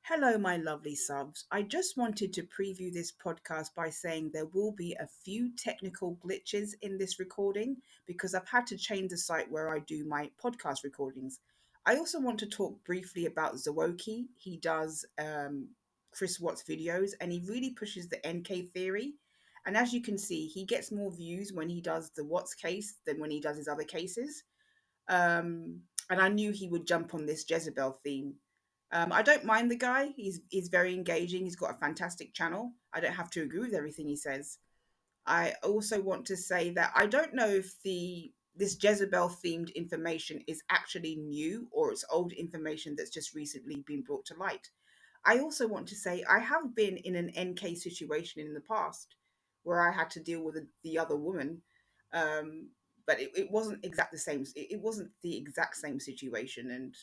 Hello, my lovely subs. I just wanted to preview this podcast by saying there will be a few technical glitches in this recording because I've had to change the site where I do my podcast recordings. I also want to talk briefly about Zowoki. He does Chris Watts videos and he really pushes the NK theory. And as you can see, he gets more views when he does the Watts case than when he does his other cases. Um, and I knew he would jump on this Jezebel theme. I don't mind the guy. He's very engaging. He's got a fantastic channel. I don't have to agree with everything he says. I also want to say that I don't know if the this Jezebel themed information is actually new or it's old information that's just recently been brought to light. I also want to say I have been in an NK situation in the past where I had to deal with the other woman, um, but it wasn't exact the same. It wasn't the exact same situation, and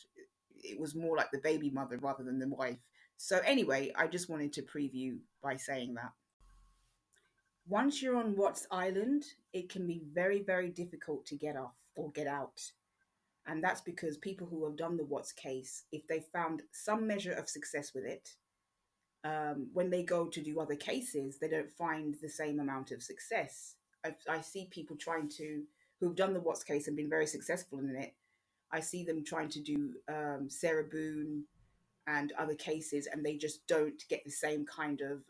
it was more like the baby mother rather than the wife. So anyway, I just wanted to preview by saying that. Once you're on Watts Island, it can be very, very difficult to get off or get out. And that's because people who have done the Watts case, if they found some measure of success with it, when they go to do other cases, they don't find the same amount of success. I see people trying to, who've done the Watts case and been very successful in it. I see them trying to do Sarah Boone and other cases, and they just don't get the same kind of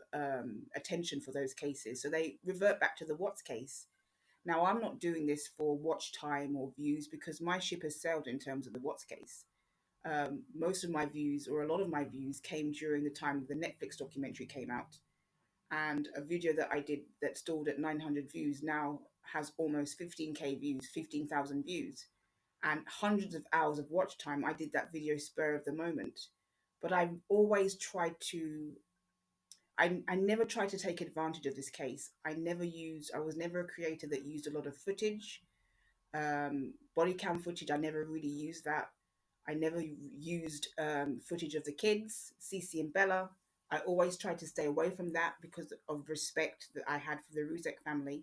attention for those cases. So they revert back to the Watts case. Now, I'm not doing this for watch time or views because my ship has sailed in terms of the Watts case. Most of my views, or a lot of my views, came during the time the Netflix documentary came out. And a video that I did that stalled at 900 views now has almost 15K views, 15,000 views, and hundreds of hours of watch time. I did that video spur of the moment. But I've always tried to, I never tried to take advantage of this case. I was never a creator that used a lot of footage, body cam footage. I never really used that. I never used footage of the kids, Cece and Bella. I always tried to stay away from that because of respect that I had for the Ruzek family.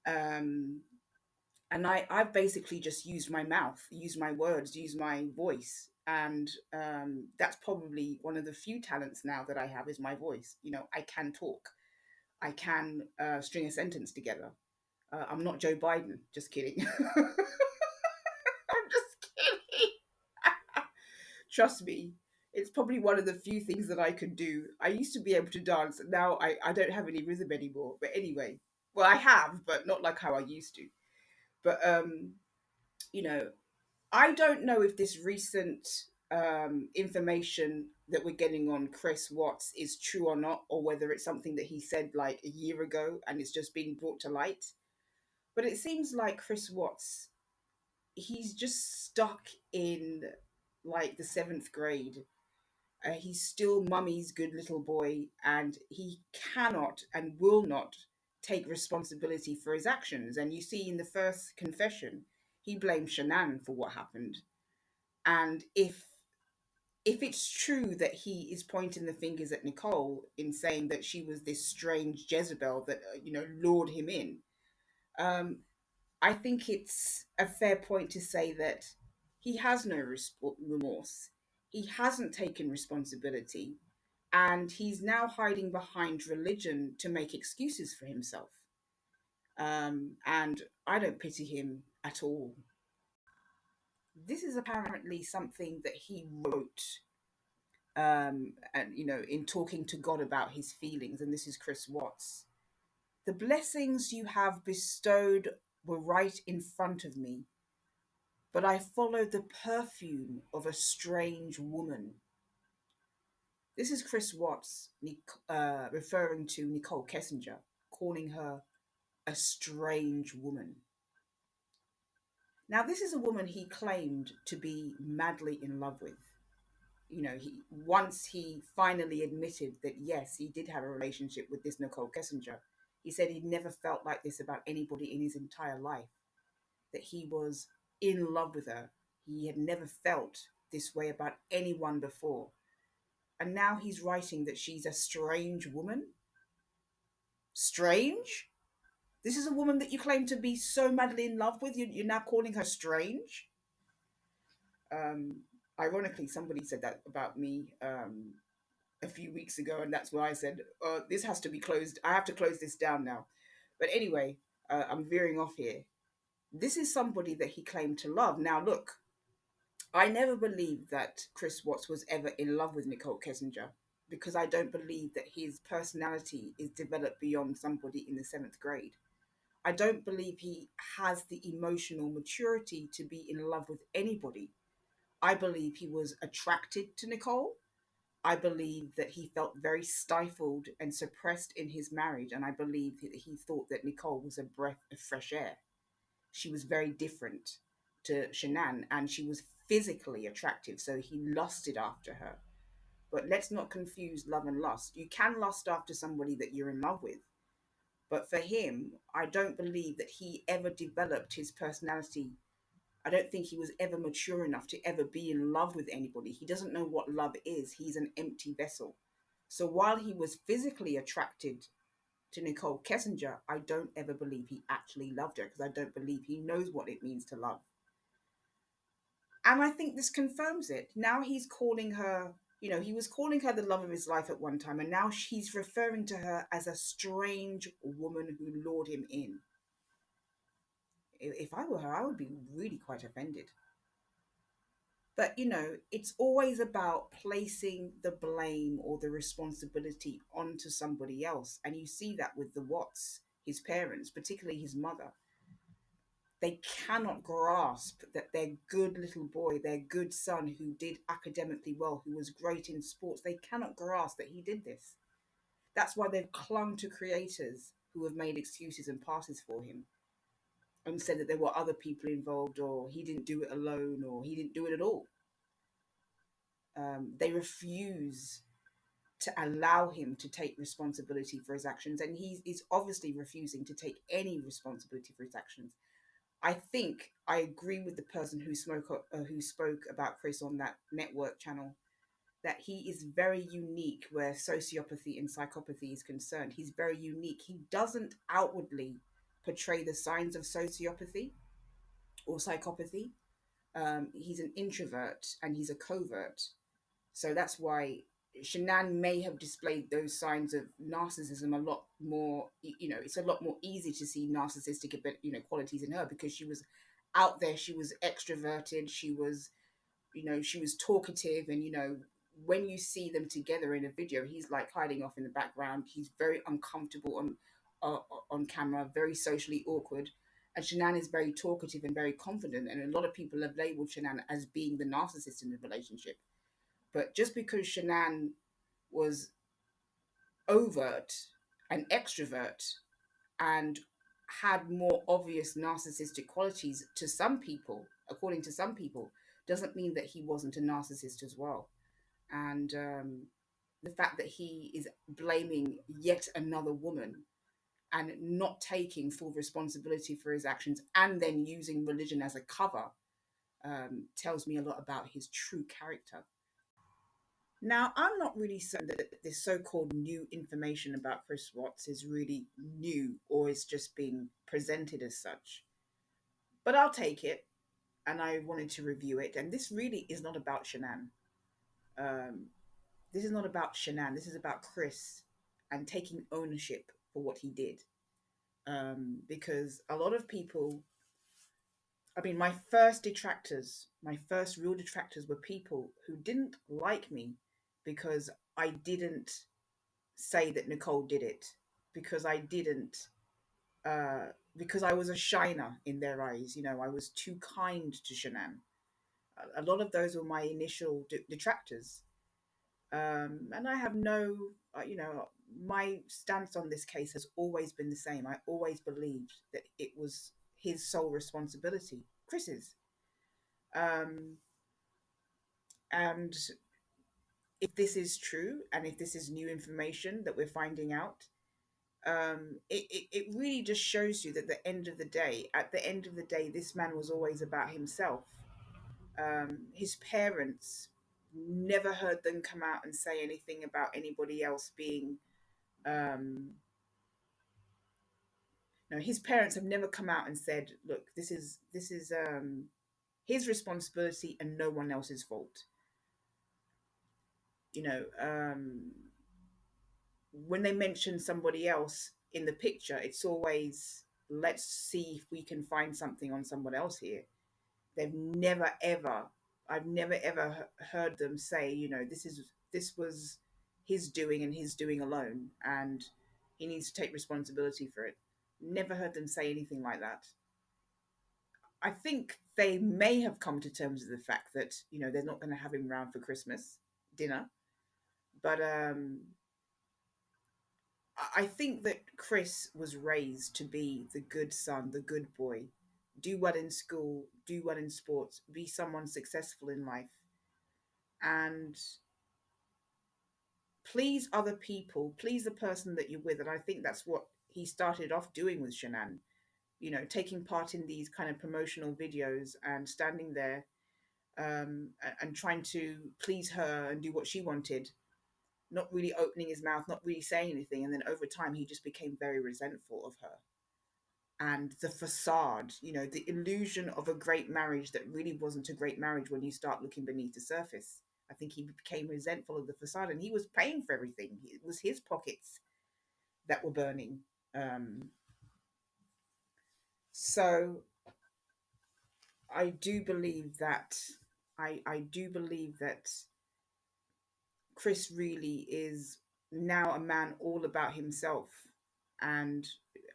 Um, and I've basically just used my mouth, used my words, used my voice. And that's probably one of the few talents now that I have is my voice. You know, I can talk. I can string a sentence together. I'm not Joe Biden. Just kidding. I'm just kidding. Trust me, it's probably one of the few things that I can do. I used to be able to dance. Now I don't have any rhythm anymore. But anyway, well, I have, but not like how I used to. But, you know, I don't know if this recent information that we're getting on Chris Watts is true or not, or whether it's something that he said like a year ago and it's just been brought to light. But it seems like Chris Watts, he's just stuck in like the seventh grade. He's still mummy's good little boy, and he cannot and will not take responsibility for his actions. And you see in the first confession, he blames Shanann for what happened. And if it's true that he is pointing the fingers at Nicole in saying that she was this strange Jezebel that lured him in, um, I think it's a fair point to say that he has no remorse. He hasn't taken responsibility, and he's now hiding behind religion to make excuses for himself. And I don't pity him at all. This is apparently something that he wrote, and in talking to God about his feelings. And this is Chris Watts. The blessings you have bestowed were right in front of me, but I followed the perfume of a strange woman. This is Chris Watts referring to Nicole Kessinger, calling her a strange woman. Now, this is a woman he claimed to be madly in love with. Once he finally admitted that yes, he did have a relationship with this Nicole Kessinger. He said he'd never felt like this about anybody in his entire life, that he was in love with her. He had never felt this way about anyone before. And now he's writing that she's a strange woman. Strange? This is a woman that you claim to be so madly in love with. You're now calling her strange? Um, Ironically, somebody said that about me. a few weeks ago, and that's why I said, this has to be closed. I have to close this down now. But anyway, I'm veering off here. This is somebody that he claimed to love. Now, look, I never believed that Chris Watts was ever in love with Nicole Kessinger because I don't believe that his personality is developed beyond somebody in the seventh grade. I don't believe he has the emotional maturity to be in love with anybody. I believe he was attracted to Nicole. I believe that he felt very stifled and suppressed in his marriage, and I believe that he thought that Nicole was a breath of fresh air. She was very different to Shanann, and she was physically attractive, so he lusted after her. But let's not confuse love and lust. You can lust after somebody that you're in love with, but for him, I don't believe that he ever developed his personality. I don't think he was ever mature enough to ever be in love with anybody. He doesn't know what love is. He's an empty vessel. So while he was physically attracted to Nicole Kessinger, I don't ever believe he actually loved her because I don't believe he knows what it means to love. And I think this confirms it. Now he's calling her, he was calling her the love of his life at one time, and now he's referring to her as a strange woman who lured him in. If I were her, I would be really quite offended. But, it's always about placing the blame or the responsibility onto somebody else. And you see that with the Watts, his parents, particularly his mother. They cannot grasp that their good little boy, their good son who did academically well, who was great in sports, they cannot grasp that he did this. That's why they've clung to creators who have made excuses and passes for him and said that there were other people involved or he didn't do it alone or he didn't do it at all. They refuse to allow him to take responsibility for his actions, and he's obviously refusing to take any responsibility for his actions. I think I agree with the person who spoke about Chris on that network channel that he is very unique where sociopathy and psychopathy is concerned. He's very unique. He doesn't outwardly portray the signs of sociopathy or psychopathy. He's an introvert and he's a covert. So that's why Shanann may have displayed those signs of narcissism a lot more. It's a lot more easy to see narcissistic, qualities in her because she was out there. She was extroverted. She was talkative, and when you see them together in a video, he's like hiding off in the background. He's very uncomfortable on camera, very socially awkward. And Shanann is very talkative and very confident, and a lot of people have labeled Shanann as being the narcissist in the relationship. But just because Shanann was overt and extrovert and had more obvious narcissistic qualities to some people, according to some people, doesn't mean that he wasn't a narcissist as well. And the fact that he is blaming yet another woman and not taking full responsibility for his actions and then using religion as a cover tells me a lot about his true character. Now, I'm not really certain that this so called new information about Chris Watts is really new or is just being presented as such. But I'll take it, and I wanted to review it. And this really is not about Shanann. Um, this is not about Shanann. This is about Chris and taking ownership for what he did. Because a lot of people, I mean, my first real detractors were people who didn't like me because I didn't say that Nicole did it because I didn't because I was a shiner in their eyes. I was too kind to Shanann. A lot of those were my initial detractors, and I have no, my stance on this case has always been the same. I always believed that it was his sole responsibility, Chris's, um, and if this is true and if this is new information that we're finding out, it really just shows you that at the end of the day, this man was always about himself. His parents never heard them come out and say anything about anybody else being. Um, no, his parents have never come out and said, "Look, this is his responsibility and no one else's fault." You know, when they mention somebody else in the picture, it's always, let's see if we can find something on someone else here. They've never ever, I've never ever heard them say, this was his doing and his doing alone, and he needs to take responsibility for it. Never heard them say anything like that. I think they may have come to terms with the fact that they're not going to have him round for Christmas dinner, but I think that Chris was raised to be the good son, the good boy, do well in school, do well in sports, be someone successful in life, and please other people, please the person that you're with. And I think that's what he started off doing with Shanann, taking part in these kind of promotional videos and standing there, and trying to please her and do what she wanted, not really opening his mouth, not really saying anything. And then over time, he just became very resentful of her. And the facade, the illusion of a great marriage that really wasn't a great marriage when you start looking beneath the surface. I think he became resentful of the facade, and he was paying for everything. It was his pockets that were burning. Um, so I do believe that I do believe that Chris really is now a man all about himself, and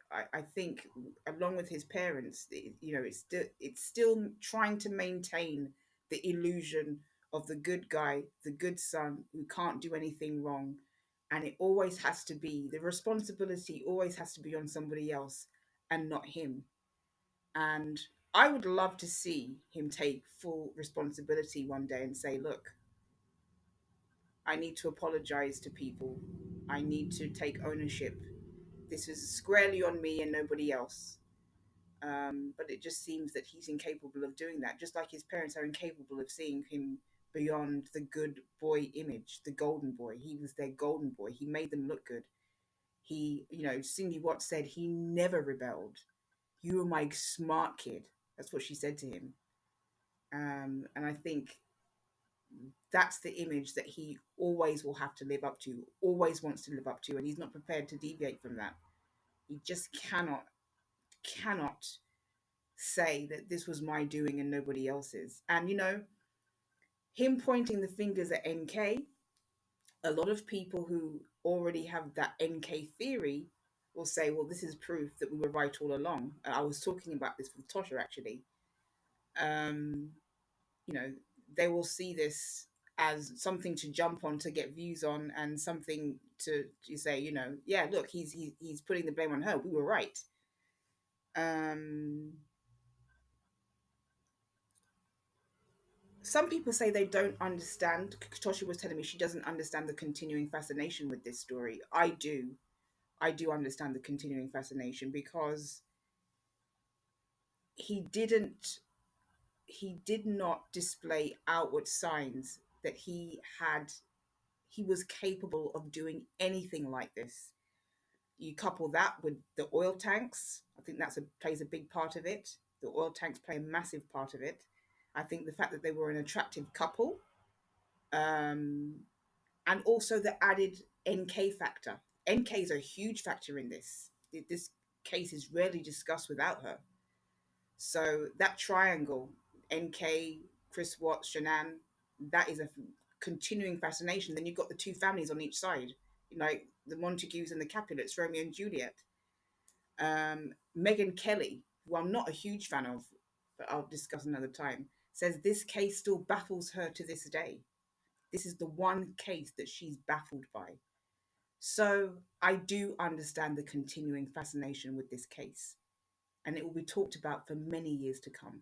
I think along with his parents, it's still trying to maintain the illusion of the good guy, the good son who can't do anything wrong, and it always has to be the responsibility always has to be on somebody else and not him. And I would love to see him take full responsibility one day and say, look, I need to apologize to people. I need to take ownership. This is squarely on me and nobody else. But it just seems that he's incapable of doing that, just like his parents are incapable of seeing him beyond the good boy image, the golden boy. He was their golden boy. He made them look good. Cindy Watts said he never rebelled. You were my smart kid. That's what she said to him. And I think that's the image that he always will have to live up to, always wants to live up to, and he's not prepared to deviate from that. He just cannot say that this was my doing and nobody else's. And him pointing the fingers at NK, a lot of people who already have that NK theory will say, well, this is proof that we were right all along. I was talking about this with Tosha actually. Um, you know, they will see this as something to jump on to get views on, and something to say, yeah, look, he's putting the blame on her. We were right. Um, some people say they don't understand. Tosha was telling me she doesn't understand the continuing fascination with this story. I do. I do understand the continuing fascination because he didn't he did not display outward signs that he was capable of doing anything like this. You couple that with the oil tanks, I think plays a big part of it. The oil tanks play a massive part of it. I think the fact that they were an attractive couple, um, and also the added NK factor. NK is a huge factor in this. This case is rarely discussed without her. So that triangle, NK, Chris Watts, Shanann, that is a continuing fascination. Then you've got the two families on each side, like the Montagues and the Capulets, Romeo and Juliet. Megan Kelly, who I'm not a huge fan of, but I'll discuss another time, says this case still baffles her to this day. This is the one case that she's baffled by. So I do understand the continuing fascination with this case, and it will be talked about for many years to come.